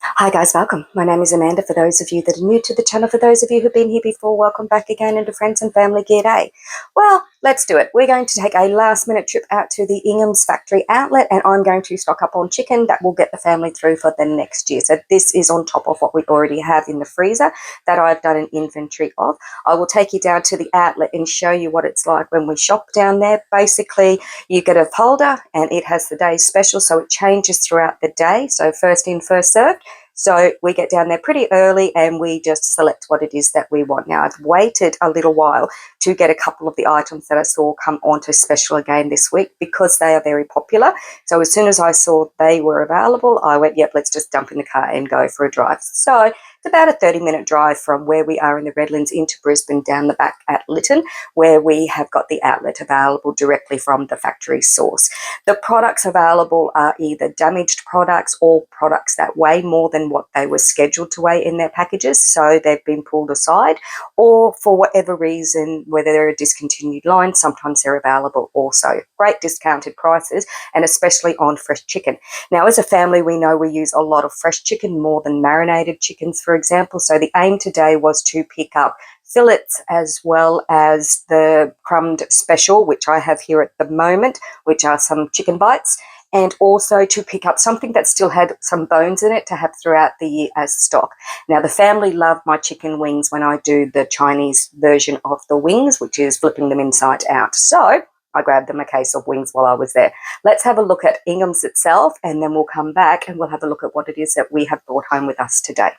Hi guys, welcome. My name is Amanda. For those of you that are new to the channel, for those of you who've been here before, welcome back again, and to friends and family, g'day. Well, let's do it. We're going to take a last minute trip out to the Inghams factory outlet, and I'm going to stock up on chicken that will get the family through for the next year. So this is on top of what we already have in the freezer that I've done an inventory of. I will take you down to the outlet and show you what it's like when we shop down there. Basically, you get a folder and it has the day's special, so it changes throughout the day. So first in, first served. So we get down there pretty early and we just select what it is that we want. Now, I've waited a little while to get a couple of the items that I saw come onto special again this week because they are very popular. So as soon as I saw they were available, I went, yep, let's just jump in the car and go for a drive. So it's about a 30-minute drive from where we are in the Redlands into Brisbane, down the back at Lytton, where we have got the outlet available directly from the factory source. The products available are either damaged products or products that weigh more than what they were scheduled to weigh in their packages, so they've been pulled aside, or for whatever reason, whether they're a discontinued line, sometimes they're available also. Great discounted prices, and especially on fresh chicken. Now, as a family, we know we use a lot of fresh chicken, more than marinated chickens, for example, so the aim today was to pick up fillets as well as the crumbed special, which I have here at the moment, which are some chicken bites, and also to pick up something that still had some bones in it to have throughout the year as stock. Now, the family love my chicken wings when I do the Chinese version of the wings, which is flipping them inside out. So I grabbed them a case of wings while I was there. Let's have a look at Inghams itself, and then we'll come back and we'll have a look at what it is that we have brought home with us today.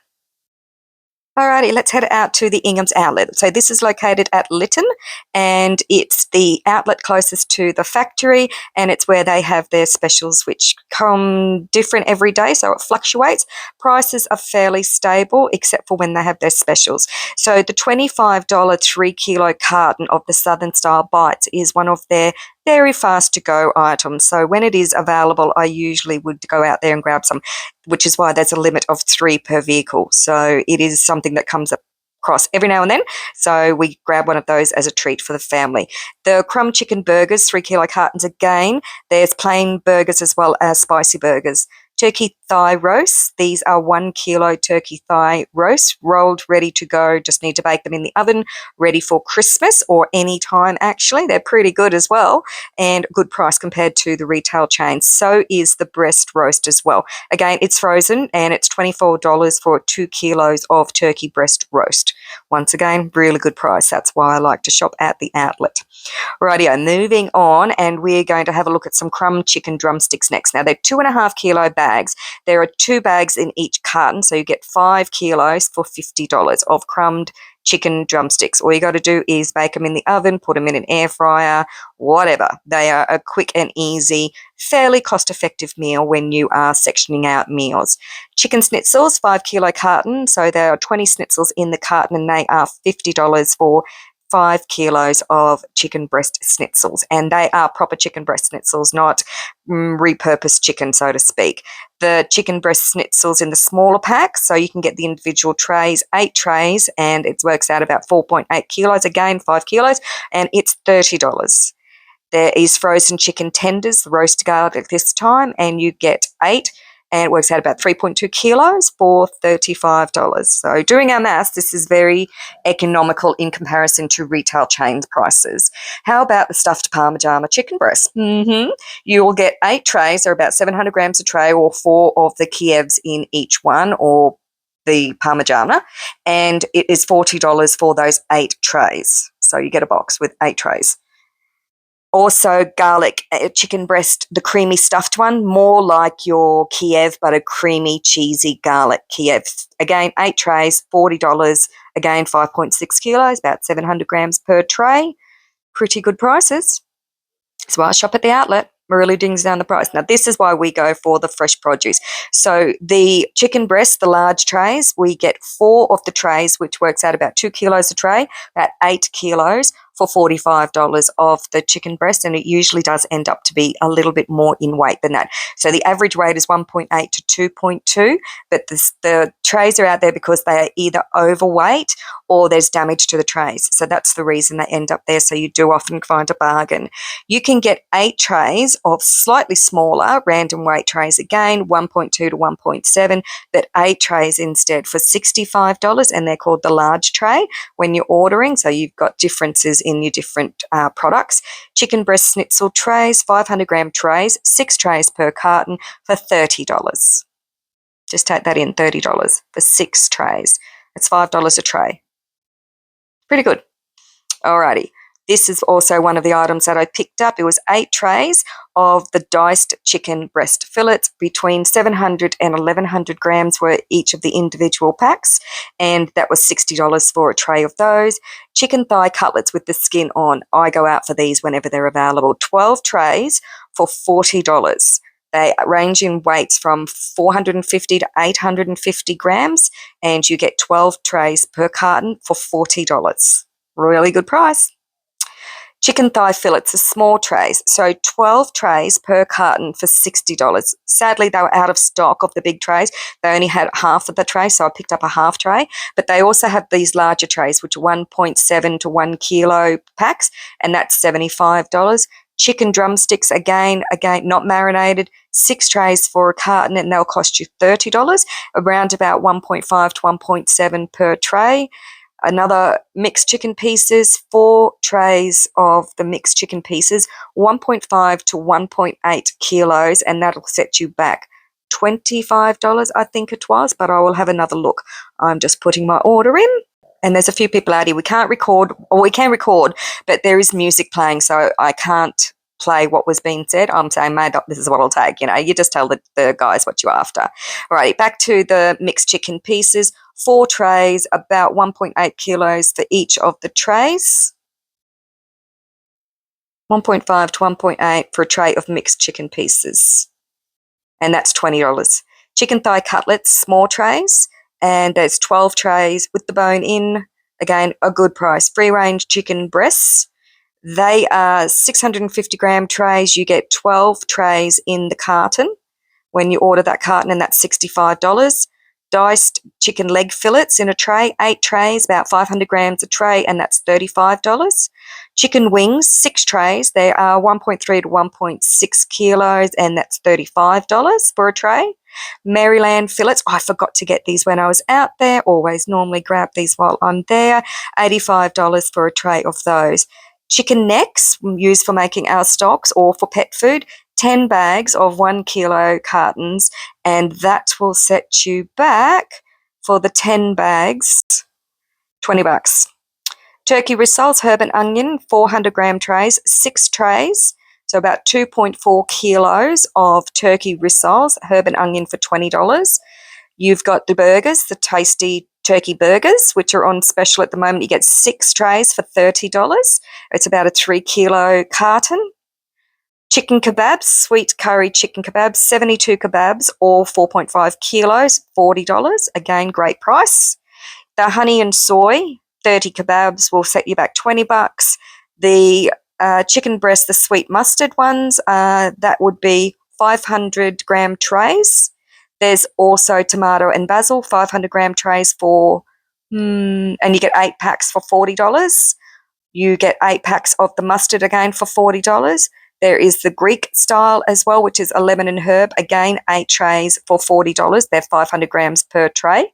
Alrighty, let's head out to the Inghams outlet. So this is located at Lytton, and it's the outlet closest to the factory, and it's where they have their specials, which come different every day, so it fluctuates. Prices are fairly stable, except for when they have their specials. So the $25 3-kilo carton of the Southern Style Bites is one of their very fast to go items. So when it is available, I usually would go out there and grab some, which is why there's a limit of 3 per vehicle. So it is something that comes across every now and then. So we grab one of those as a treat for the family. The crumb chicken burgers, 3-kilo cartons again. There's plain burgers as well as spicy burgers. Turkey thigh roasts. These are 1 kilo turkey thigh roasts, rolled, ready to go. Just need to bake them in the oven, ready for Christmas or any time, actually. They're pretty good as well, and good price compared to the retail chain. So is the breast roast as well. Again, it's frozen, and it's $24 for 2 kilos of turkey breast roast. Once again, really good price. That's why I like to shop at the outlet. Rightio, moving on, and we're going to have a look at some crumb chicken drumsticks next. Now, they're 2.5 kilo bags. There are 2 bags in each carton, so you get 5 kilos for $50 of crumbed chicken drumsticks. All you got to do is bake them in the oven, put them in an air fryer, whatever. They are a quick and easy, fairly cost-effective meal when you are sectioning out meals. Chicken schnitzels, 5 kilo carton, so there are 20 schnitzels in the carton, and they are $50 for 5 kilos of chicken breast schnitzels, and they are proper chicken breast schnitzels, not repurposed chicken, so to speak. The chicken breast schnitzels in the smaller packs, so you can get the individual trays, 8 trays, and it works out about 4.8 kilos, again 5 kilos, and it's $30. There is frozen chicken tenders, the roast garlic this time, and you get 8, and it works out about 3.2 kilos for $35. So doing our maths, this is very economical in comparison to retail chain prices. How about the stuffed Parmigiana chicken breast? You will get 8 trays, or about 700 grams a tray, or 4 of the Kievs in each one, or the Parmigiana, and it is $40 for those 8 trays. So you get a box with 8 trays. Also, garlic chicken breast, the creamy stuffed one, more like your Kiev, but a creamy, cheesy garlic Kiev. Again, 8 trays, $40. Again, 5.6 kilos, about 700 grams per tray. Pretty good prices. That's why I shop at the outlet. Really dings down the price. Now, this is why we go for the fresh produce. So the chicken breast, the large trays, we get 4 of the trays, which works out about 2 kilos a tray, about 8 kilos for $45 of the chicken breast, and it usually does end up to be a little bit more in weight than that. So the average weight is 1.8 to 2.2, but the trays are out there because they are either overweight or there's damage to the trays. So that's the reason they end up there. So you do often find a bargain. You can get 8 trays of slightly smaller random weight trays, again 1.2 to 1.7, but 8 trays instead for $65, and they're called the large tray when you're ordering. So you've got differences in your different products. Chicken breast schnitzel trays, 500-gram trays, 6 trays per carton for $30. Just take that in, $30 for 6 trays. That's $5 a tray. Pretty good. Alrighty. This is also one of the items that I picked up. It was 8 trays of the diced chicken breast fillets. Between 700 and 1,100 grams were each of the individual packs, and that was $60 for a tray of those. Chicken thigh cutlets with the skin on. I go out for these whenever they're available. 12 trays for $40. They range in weights from 450 to 850 grams, and you get 12 trays per carton for $40. Really good price. Chicken thigh fillets are small trays, so 12 trays per carton for $60. Sadly, they were out of stock of the big trays. They only had half of the tray, so I picked up a half tray. But they also have these larger trays, which are 1.7 to 1 kilo packs, and that's $75. Chicken drumsticks, again, not marinated, 6 trays for a carton, and they'll cost you $30, around about 1.5 to 1.7 per tray. Another mixed chicken pieces, 4 trays of the mixed chicken pieces, 1.5 to 1.8 kilos, and that'll set you back $25, I think it was, but I will have another look. I'm just putting my order in. And there's a few people out here. We can't record, or we can record, but there is music playing, so I can't play what was being said. I'm saying, mate, this is what I'll take. You just tell the guys what you're after. All right, back to the mixed chicken pieces. 4 trays, about 1.8 kilos for each of the trays. 1.5 to 1.8 for a tray of mixed chicken pieces. And that's $20. Chicken thigh cutlets, small trays, and there's 12 trays with the bone in. Again, a good price. Free-range chicken breasts. They are 650-gram trays. You get 12 trays in the carton when you order that carton, and that's $65. Diced chicken leg fillets in a tray, 8 trays, about 500 grams a tray, and that's $35. Chicken wings, 6 trays. They are 1.3 to 1.6 kilos, and that's $35 for a tray. Maryland fillets, I forgot to get these when I was out there. Always normally grab these while I'm there. $85 for a tray of those. Chicken necks, used for making our stocks or for pet food, 10 bags of 1 kilo cartons, and that will set you back for the 10 bags, $20. Turkey rissoles, herb and onion, 400-gram trays, 6 trays, so about 2.4 kilos of turkey rissoles, herb and onion for $20. You've got the burgers, the tasty turkey burgers, which are on special at the moment. You get 6 trays for $30. It's about a 3 kilo carton. Chicken kebabs, sweet curry chicken kebabs, 72 kebabs, all 4.5 kilos, $40. Again, great price. The honey and soy, 30 kebabs will set you back $20. The chicken breast, the sweet mustard ones, that would be 500-gram trays. There's also tomato and basil, 500-gram trays for, and you get 8 packs for $40. You get 8 packs of the mustard again for $40. There is the Greek style as well, which is a lemon and herb. Again, 8 trays for $40. They're 500 grams per tray.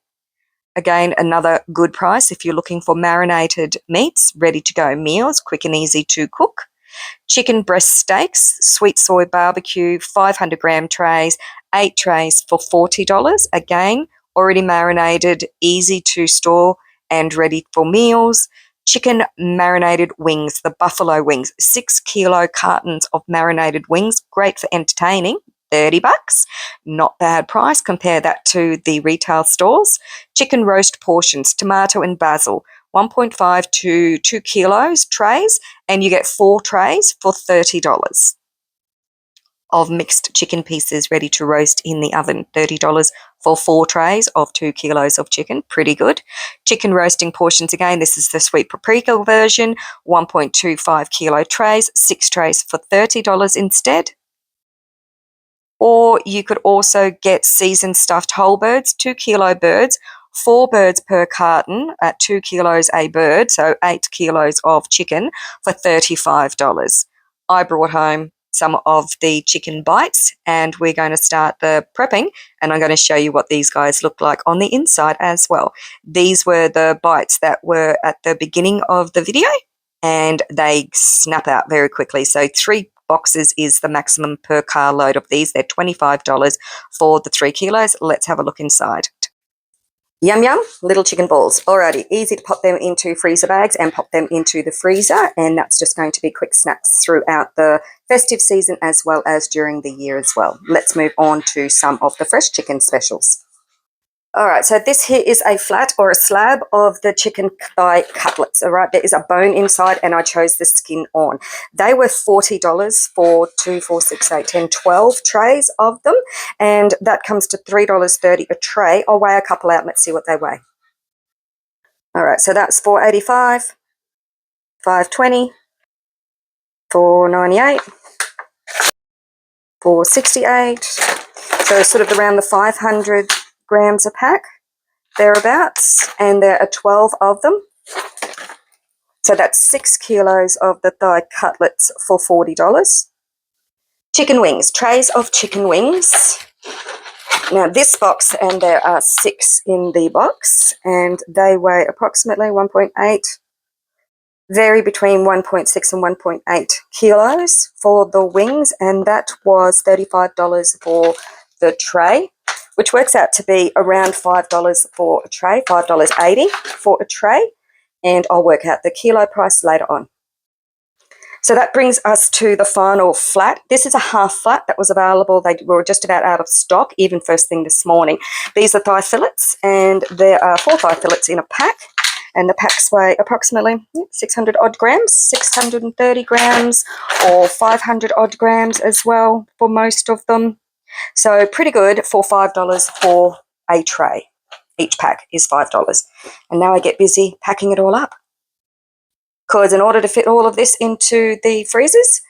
Again, another good price if you're looking for marinated meats, ready-to-go meals, quick and easy to cook. Chicken breast steaks, sweet soy barbecue, 500-gram trays, 8 trays for $40. Again, already marinated, easy to store and ready for meals. Chicken marinated wings, the buffalo wings, 6 kilo cartons of marinated wings, great for entertaining, $30. Not bad price, compare that to the retail stores. Chicken roast portions, tomato and basil, 1.5 to 2 kilos trays, and you get 4 trays for $30. of mixed chicken pieces ready to roast in the oven. $30 for 4 trays of 2 kilos of chicken. Pretty good. Chicken roasting portions again. This is the sweet paprika version. 1.25 kilo trays. 6 trays for $30 instead. Or you could also get seasoned stuffed whole birds, 2 kilo birds, 4 birds per carton at 2 kilos a bird, so 8 kilos of chicken for $35. I brought home some of the chicken bites and we're going to start the prepping, and I'm going to show you what these guys look like on the inside as well. These were the bites that were at the beginning of the video and they snap out very quickly. So 3 boxes is the maximum per car load of these. They're $25 for the 3 kilos. Let's have a look inside. Yum yum, little chicken balls. Alrighty, easy to pop them into freezer bags and pop them into the freezer, and that's just going to be quick snacks throughout the festive season as well as during the year as well. Let's move on to some of the fresh chicken specials. Alright, so this here is a flat or a slab of the chicken thigh cutlets. Alright, there is a bone inside and I chose the skin on. They were $40 for 2, 4, 6, 8, 10, 12 trays of them, and that comes to $3.30 a tray. I'll weigh a couple out and let's see what they weigh. Alright, so that's $4.85, $5.20, $4.98, $4.68, so sort of around the 500 grams a pack, thereabouts, and there are 12 of them. So that's 6 kilos of the thigh cutlets for $40. Chicken wings, trays of chicken wings. Now this box, and there are 6 in the box, and they weigh approximately 1.8, vary between 1.6 and 1.8 kilos for the wings, and that was $35 for the tray, which works out to be around $5 for a tray, $5.80 for a tray, and I'll work out the kilo price later on. So that brings us to the final flat. This is a half flat that was available. They were just about out of stock, even first thing this morning. These are thigh fillets, and there are 4 thigh fillets in a pack, and the packs weigh approximately 600 odd grams, 630 grams, or 500 odd grams as well for most of them. So pretty good for $5 for a tray. Each pack is $5. And now I get busy packing it all up, because in order to fit all of this into the freezers,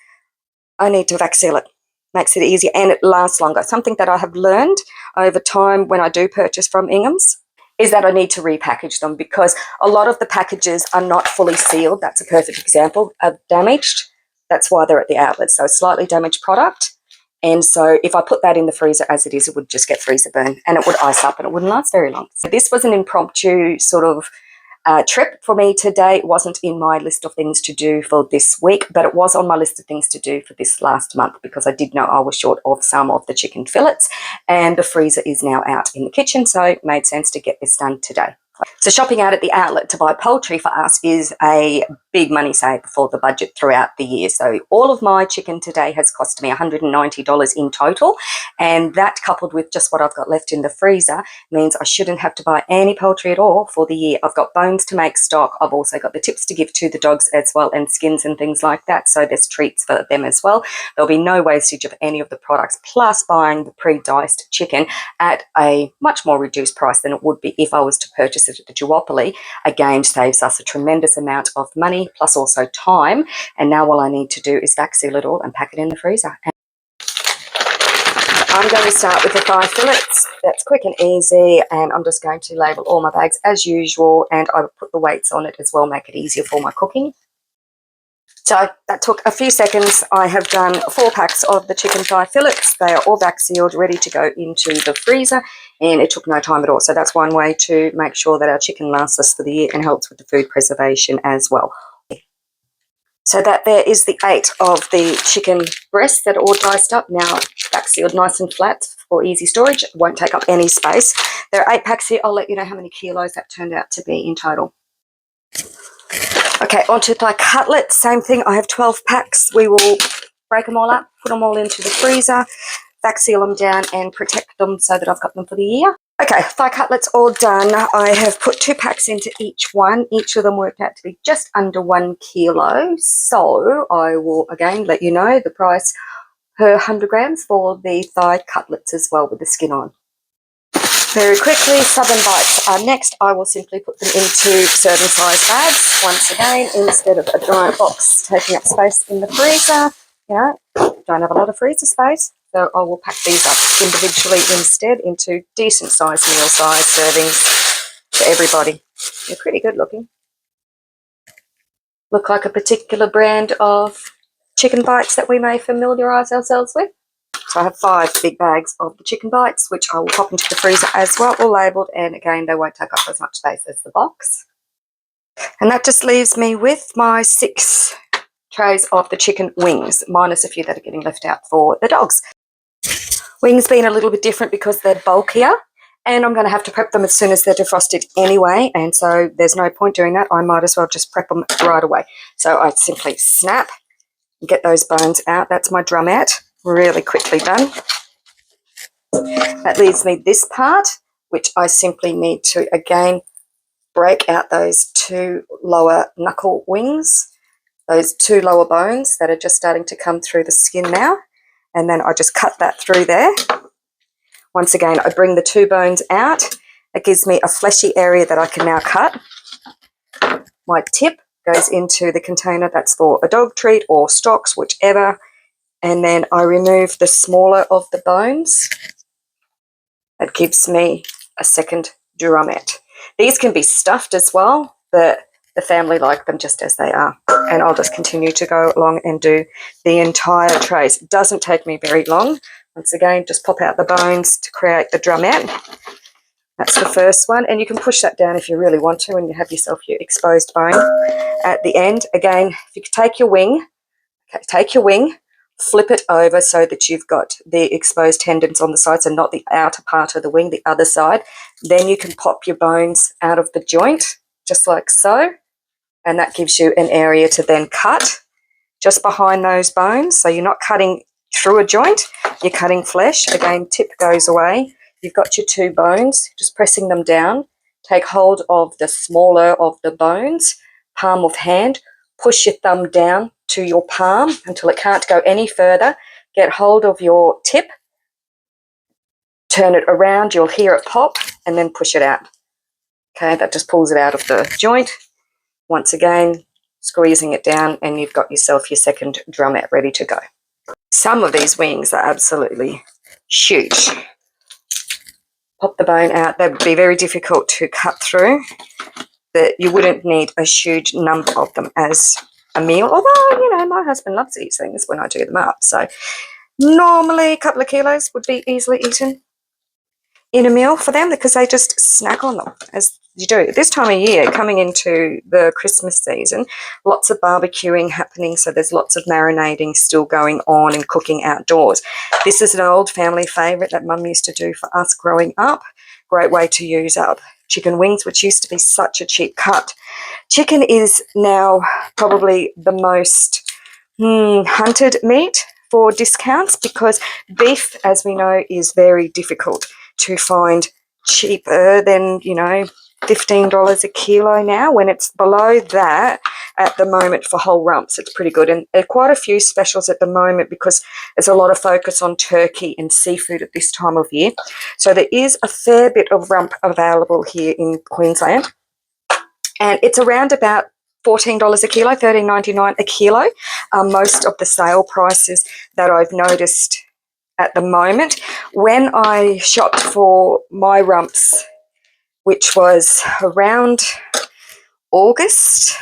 I need to vac seal it. Makes it easier and it lasts longer. Something that I have learned over time when I do purchase from Inghams is that I need to repackage them, because a lot of the packages are not fully sealed. That's a perfect example of damaged. That's why they're at the outlet. So slightly damaged product. And so if I put that in the freezer as it is, it would just get freezer burn and it would ice up and it wouldn't last very long. So this was an impromptu sort of trip for me today. It wasn't in my list of things to do for this week, but it was on my list of things to do for this last month, because I did know I was short of some of the chicken fillets and the freezer is now out in the kitchen, so it made sense to get this done today. So shopping out at the outlet to buy poultry for us is a big money saver for the budget throughout the year. So all of my chicken today has cost me $190 in total, and that coupled with just what I've got left in the freezer means I shouldn't have to buy any poultry at all for the year. I've got bones to make stock. I've also got the tips to give to the dogs as well, and skins and things like that, so there's treats for them as well. There'll be no wastage of any of the products, plus buying the pre-diced chicken at a much more reduced price than it would be if I was to purchase it at the duopoly. Again, saves us a tremendous amount of money plus also time, and now all I need to do is vac seal it all and pack it in the freezer. I'm going to start with the thigh fillets. That's quick and easy, and I'm just going to label all my bags as usual, and I will put the weights on it as well, make it easier for my cooking. So that took a few seconds. I have done 4 packs of the chicken thigh fillets. They are all vac sealed, ready to go into the freezer, and it took no time at all. So that's one way to make sure that our chicken lasts us for the year and helps with the food preservation as well. So that there is the 8 of the chicken breasts that are all diced up, now vac sealed nice and flat for easy storage. It won't take up any space. There are 8 packs here. I'll let you know how many kilos that turned out to be in total. Okay, onto thigh cutlets. Same thing. I have 12 packs. We will break them all up, put them all into the freezer, vac seal them down and protect them so that I've got them for the year. Okay, thigh cutlets all done. I have put 2 packs into each one. Each of them worked out to be just under 1 kilo. So I will again let you know the price per 100 grams for the thigh cutlets as well with the skin on. Very quickly, Southern Bites are next. I will simply put them into serving size bags. Once again, instead of a giant box taking up space in the freezer, you know, don't have a lot of freezer space, so I will pack these up individually instead into decent size meal size servings for everybody. They're pretty good looking. Look like a particular brand of chicken bites that we may familiarise ourselves with. So I have 5 big bags of the chicken bites, which I will pop into the freezer as well, all labelled, and again, they won't take up as much space as the box. And that just leaves me with my 6 trays of the chicken wings, minus a few that are getting left out for the dogs. Wings being a little bit different because they're bulkier, and I'm going to have to prep them as soon as they're defrosted anyway, and so there's no point doing that. I might as well just prep them right away. So I simply snap and get those bones out. That's my drumette. Really quickly done. That leaves me this part, which I simply need to again break out those 2 lower knuckle wings, those 2 lower bones that are just starting to come through the skin now, and then I just cut that through there. Once again, I bring the 2 bones out. It gives me a fleshy area that I can now cut. My tip goes into the container that's for a dog treat or stocks, whichever. And then I remove the smaller of the bones. That gives me a second drumette. These can be stuffed as well, but the family like them just as they are. And I'll just continue to go along and do the entire trays. It doesn't take me very long. Once again, just pop out the bones to create the drumette. That's the first one. And you can push that down if you really want to, and you have yourself your exposed bone at the end. Again, if you take your wing, flip it over so that you've got the exposed tendons on the sides and not the outer part of the wing, the other side. Then you can pop your bones out of the joint, just like so. And that gives you an area to then cut just behind those bones. So you're not cutting through a joint, you're cutting flesh. Again, tip goes away. You've got your 2 bones, just pressing them down. Take hold of the smaller of the bones, palm of hand, push your thumb down to your palm until it can't go any further. Get hold of your tip, turn it around, you'll hear it pop, and then push it out. Okay, that just pulls it out of the joint. Once again, squeezing it down, and you've got yourself your second drumette ready to go. Some of these wings are absolutely huge. Pop the bone out. They would be very difficult to cut through, but you wouldn't need a huge number of them as a meal, although, you know, my husband loves these things when I do them up. So normally a couple of kilos would be easily eaten in a meal for them because they just snack on them, as you do. This time of year, coming into the Christmas season, lots of barbecuing happening, so there's lots of marinating still going on and cooking outdoors. This is an old family favourite that Mum used to do for us growing up. Great way to use up chicken wings, which used to be such a cheap cut. Chicken is now probably the most hunted meat for discounts because beef, as we know, is very difficult to find cheaper than, you know, $15 a kilo now. When it's below that at the moment for whole rumps, it's pretty good. And there are quite a few specials at the moment because there's a lot of focus on turkey and seafood at this time of year. So there is a fair bit of rump available here in Queensland. And it's around about $14 a kilo, $13.99 a kilo. Most of the sale prices that I've noticed at the moment. When I shopped for my rumps, which was around August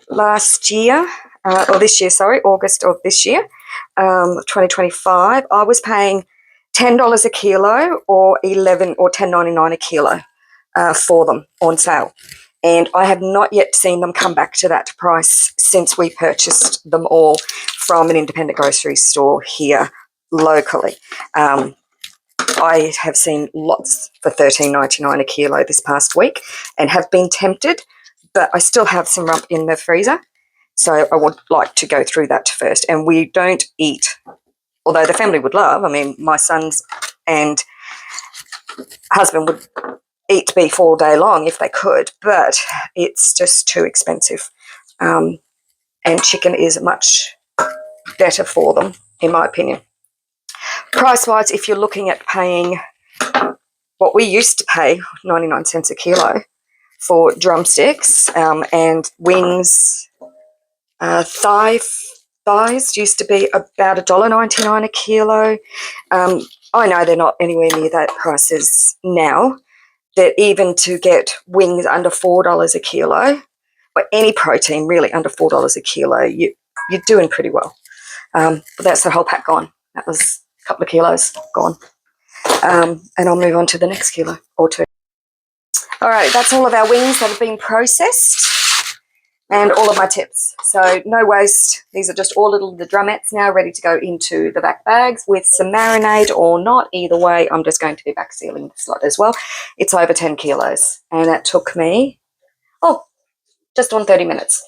last year, or this year, sorry, August of this year, 2025, I was paying $10 a kilo or $11 or $10.99 a kilo for them on sale. And I have not yet seen them come back to that price since we purchased them all from an independent grocery store here locally. I have seen lots for $13.99 a kilo this past week and have been tempted, but I still have some rump in the freezer. So I would like to go through that first. And we don't eat, although the family would love, I mean, my sons and husband would eat beef all day long if they could, but it's just too expensive. And chicken is much better for them in my opinion. Price-wise, if you're looking at paying what we used to pay, 99 cents a kilo for drumsticks and wings, thighs used to be about $1.99 a kilo. I know they're not anywhere near that prices now. That even to get wings under $4 a kilo, or any protein really under $4 a kilo, you're doing pretty well. But that's the whole pack gone. That was a couple of kilos gone. And I'll move on to the next kilo or two. All right, that's all of our wings that have been processed and all of my tips. So no waste. These are just all the drumettes now ready to go into the back bags with some marinade or not. Either way, I'm just going to be back sealing this lot as well. It's over 10 kilos and that took me, just on 30 minutes.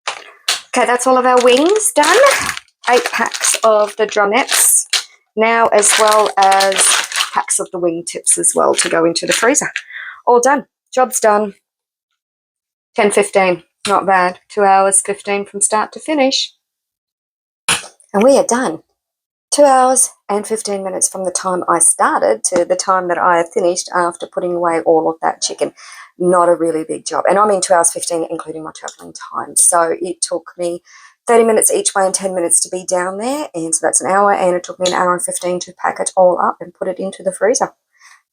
Okay, that's all of our wings done. 8 packs of the drumettes now, as well as packs of the wing tips as well to go into the freezer. All done. Job's done. 10:15. Not bad. 2 hours 15 from start to finish. And we are done. 2 hours and 15 minutes from the time I started to the time that I have finished after putting away all of that chicken. Not a really big job. And I mean 2 hours 15 including my travelling time. So it took me 30 minutes each way and 10 minutes to be down there. And so that's an hour. And it took me an hour and 15 to pack it all up and put it into the freezer.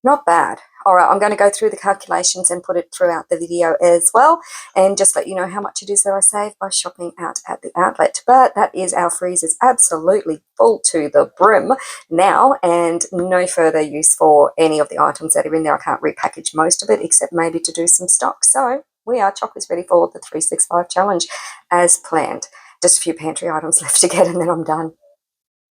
Not bad. All right, I'm going to go through the calculations and put it throughout the video as well and just let you know how much it is that I save by shopping out at the outlet. But that is our freezers absolutely full to the brim now and no further use for any of the items that are in there. I can't repackage most of it except maybe to do some stock. So we are chockers ready for the 365 challenge as planned. Just a few pantry items left to get and then I'm done.